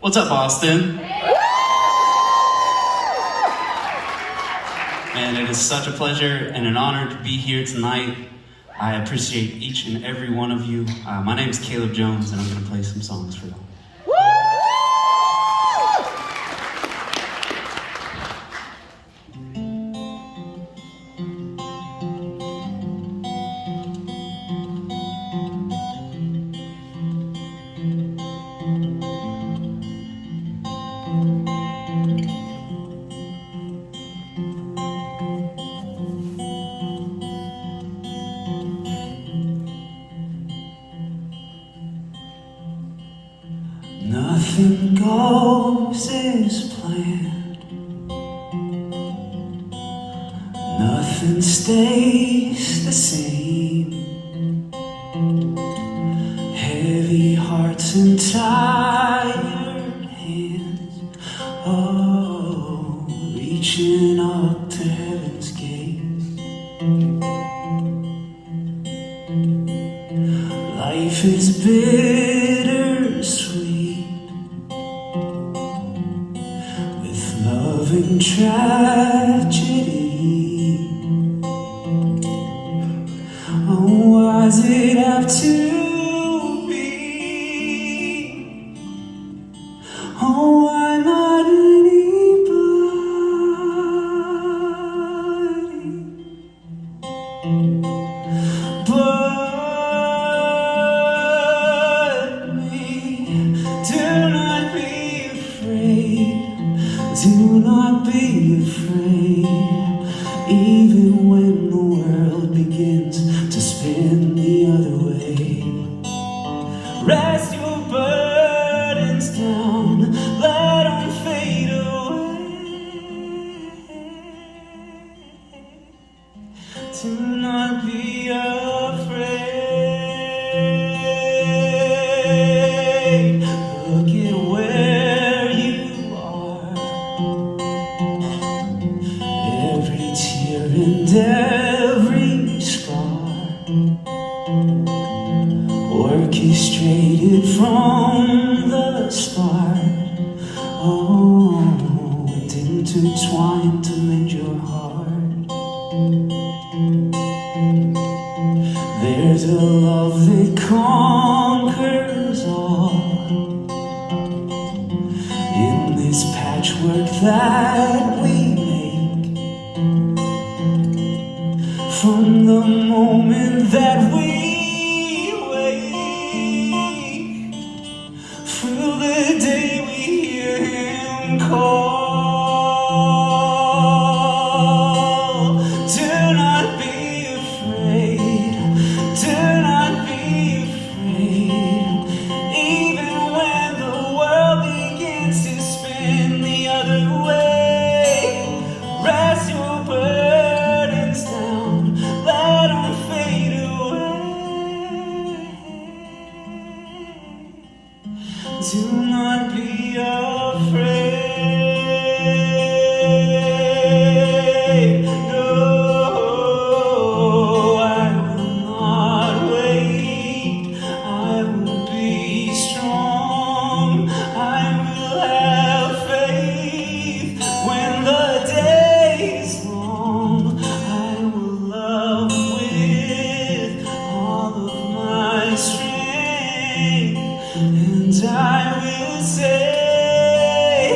What's up, Boston? Man, it is such a pleasure and an honor to be here tonight. I appreciate each and every one of you. My name is Kaleb Jones, and I'm going to play some songs for y'all. Nothing goes as planned. Nothing stays the same. Heavy hearts and tired hands, oh, reaching up to heaven's gate. Life is bittersweet, love and tragedy. Oh, why does it have to be? Oh, why not anybody but me? Do not be afraid. Do not be afraid, even when the world begins to spin the other way. Rest your burdens down, let them fade away. Do not be afraid. Look at where you are. Every tear and every scar orchestrated from the start, oh, and intertwined to mend your heart. There's a love that conquers all in this patchwork that we make. From the moment that we wake, through the day we hear him call. Do not be afraid, do not be afraid, even when the world begins to spin the other way. Rest your burdens down, let them fade away. Do not be afraid. No, I will not wait. I will be strong. I will have faith when the day is long. I will love with all of my strength, and I will say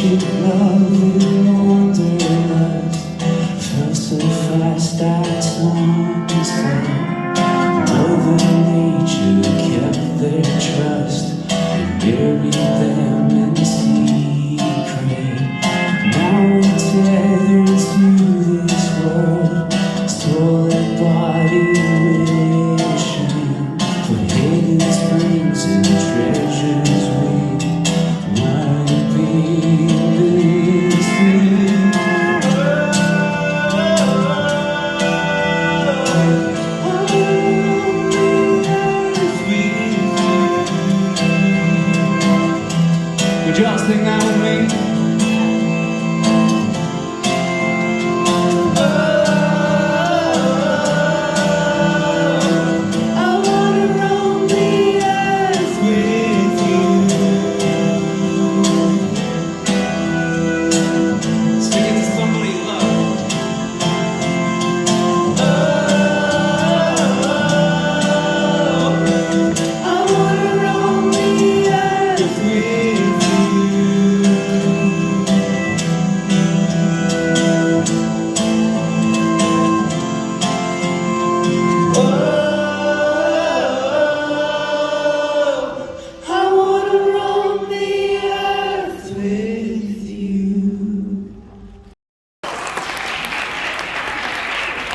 ancient love in wanderlust fell so fast at times fell. Mother Nature kept their trust and buried them in secret. Now we're tethered to this world, soul and body wishing for hidden springs and treasures we might be missing. Would you all sing that with me?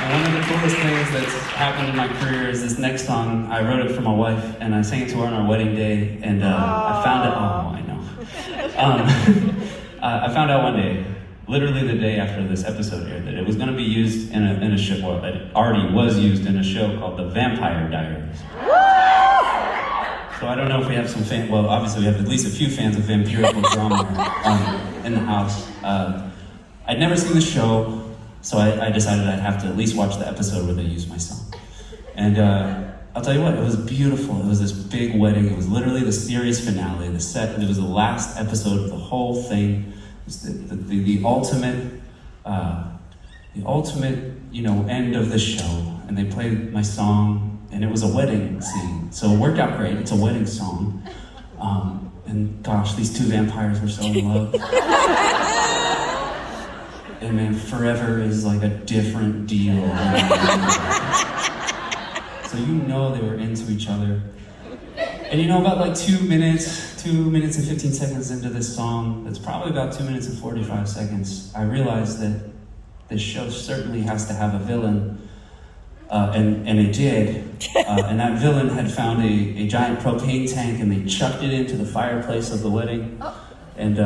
One of the coolest things that's happened in my career is this next song. I wrote it for my wife, and I sang it to her on our wedding day, and I found out, oh, I know. I found out one day, literally the day after this episode aired, that it was going to be used in a show, well, it already was used in a show called The Vampire Diaries. So I don't know if we have some fans, well, obviously we have at least a few fans of vampirical drama in the house. I'd never seen the show, so I decided I'd have to at least watch the episode where they used my song. And I'll tell you what, it was beautiful. It was this big wedding. It was literally the series finale. It was the last episode of the whole thing. It was the ultimate, end of the show. And they played my song, and it was a wedding scene. So it worked out great. It's a wedding song. And gosh, these two vampires were so in love. And man, forever is like a different deal. So they were into each other. And about like 2 minutes and 15 seconds into this song, that's probably about 2 minutes and 45 seconds, I realized that this show certainly has to have a villain. And it did. And that villain had found a giant propane tank, and they chucked it into the fireplace of the wedding. And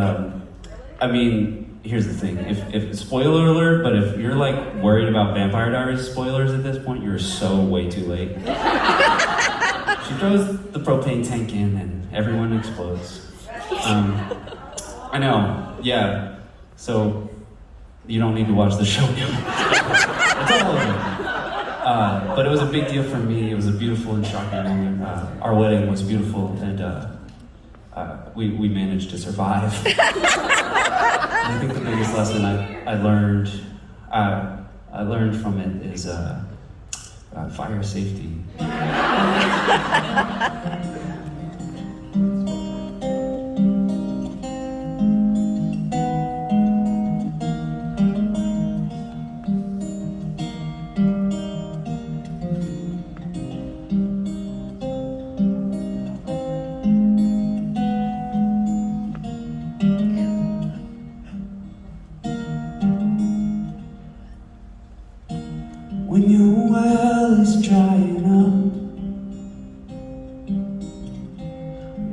here's the thing, if spoiler alert, but if you're like worried about Vampire Diaries spoilers at this point, you're so way too late. She throws the propane tank in and everyone explodes. I know, yeah, so you don't need to watch the show now. It's all over. But it was a big deal for me. It was a beautiful and shocking moment. Our wedding was beautiful, and we managed to survive. I think the biggest lesson I learned from it is fire safety. When your well is drying up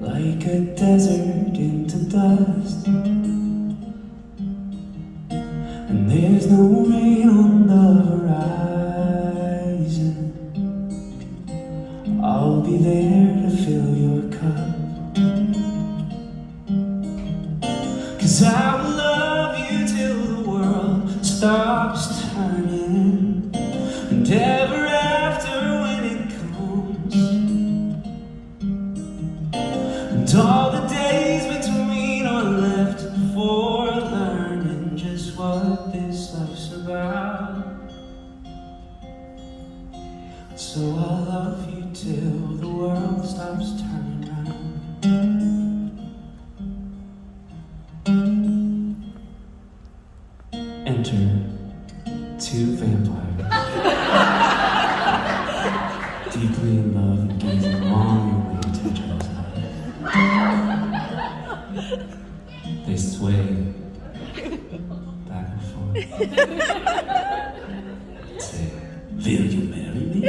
like a desert into dust, and there's no rain on the horizon, I'll be there to fill your cup. 'Cause I will love you till the world stops turning, and ever after when it comes, and all the days between are left for learning just what this life's about. So I'll love you till the world stops turning round. enter two vampires, deeply in love and gazing longingly into each other's eyes. They sway back and forth. Say, will you marry me?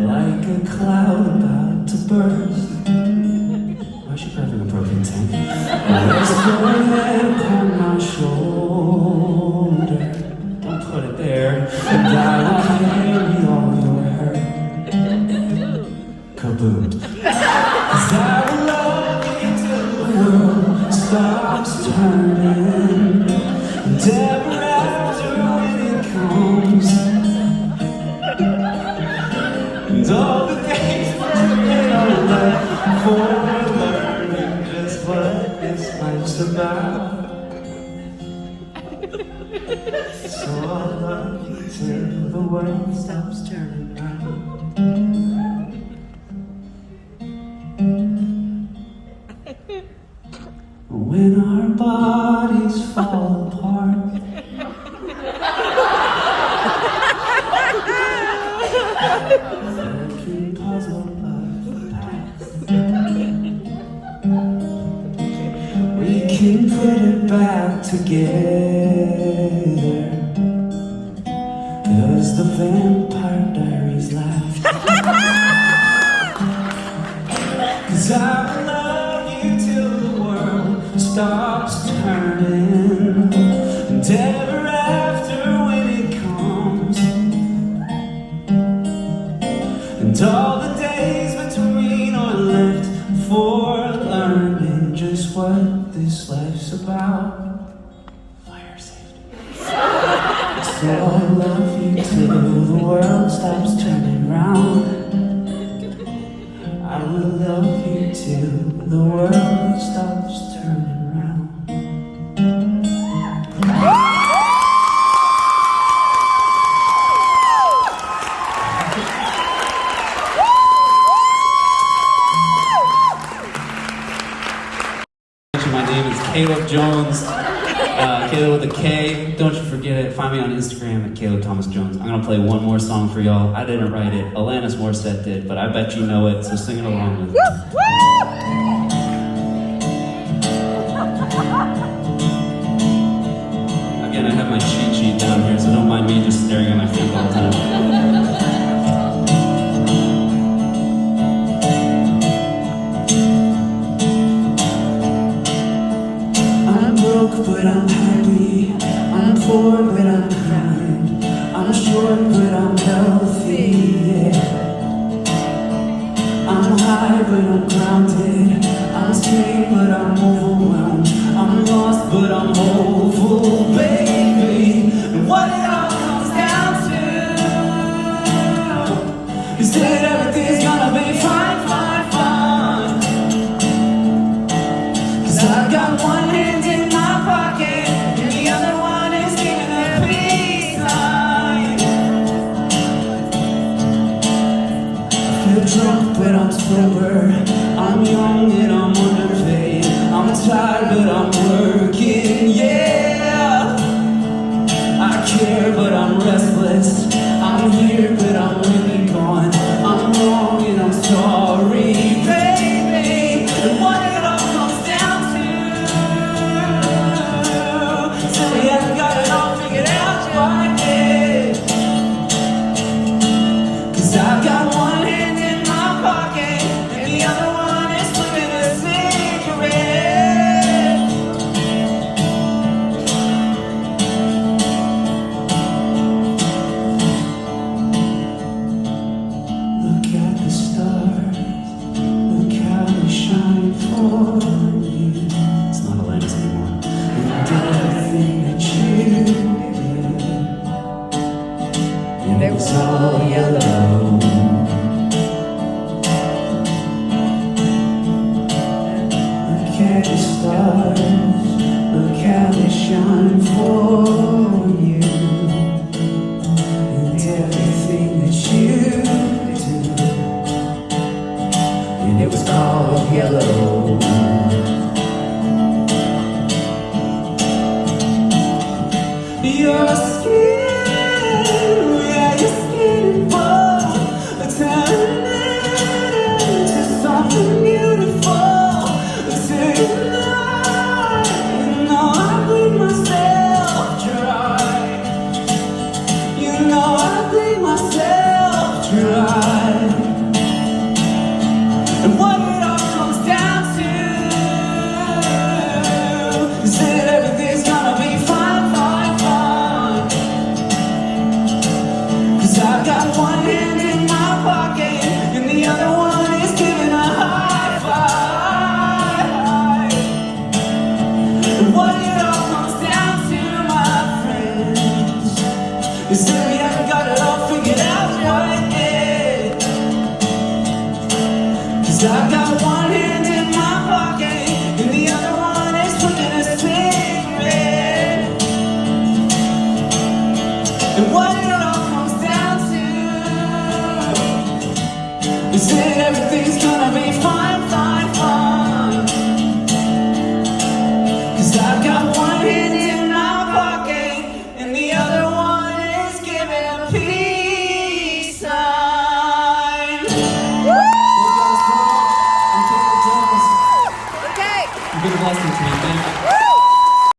Like a cloud about to burst. Why is she grabbing a broken tank? Rest your head upon my shoulder. Don't put it there. And I will carry all your hurt. Kaboom. 'Cause I will love you till the world stops turning. And ever after when it comes. And all the days we're left for learning just what this life's about. So I'll love you till the world stops turning round. When our bodies fall apart, broken puzzle of the past, we can put it back together, 'cause the Vampire Diaries laugh. 'Cause I will love you till the world stops turning, and ever after when it comes, and all the days between are left for learning just what this life's about. Fire safety. So I'll love you till the world stops turning round. I will love you till the world stops turning round. My name is Kaleb Jones, Kaleb with a K. Don't you forget it. Find me on Instagram at Kaleb Thomas Jones. I'm gonna play one more song for y'all. I didn't write it. Alanis Morissette did, but I bet you know it, so sing it along with me. Again, I have my cheat sheet down here, so don't mind me just staring at my feet all the time. But I'm happy, I'm poor but I'm kind, I'm short but I'm healthy, yeah. I'm high but I'm grounded, I'm scared but I'm overwhelmed, I'm lost but I'm hopeful, baby. And what it all comes down to is that everything's gonna be fine, fine, fine. 'Cause I got one hand in my pocket, and the other one is giving a peace sign. I feel drunk but I'm sober, I'm young and I'm underpaid, I'm tired but I'm working, yeah. I care but I'm restless, I'm here but I'm really gone, I'm wrong and I'm sorry, baby. And what it all comes down to, so we haven't got it all figured out quite yet. 'Cause I've got one hand in my pocket, and the other one is flipping a cigarette. Look at the stars, look how they shine for you. It's not Alanis anymore. And everything that you did, and it was all yellow. Look at the stars, look how they shine. sunshine for you and everything that you do. And it was called yellow. Your skin, yeah, your skin was turning into something beautiful. Tonight, you know I bleed myself dry. You know I bleed myself dry. And what it all comes down to is that everything's gonna be fine, fine, fine. 'Cause I've got one hand in my pocket and the other one is giving a high five. And what it all comes down to, my friends, is that we haven't got it all figured out right yet. 'Cause I've got one hand in my pocket and the other one is flicking a cigarette. And what it all comes down to is that everything's gonna be fine, fine, fine. 'Cause I've got one hand in my pocket and the other one is giving a peace sign. Okay. You've been a blessing to me, thank you.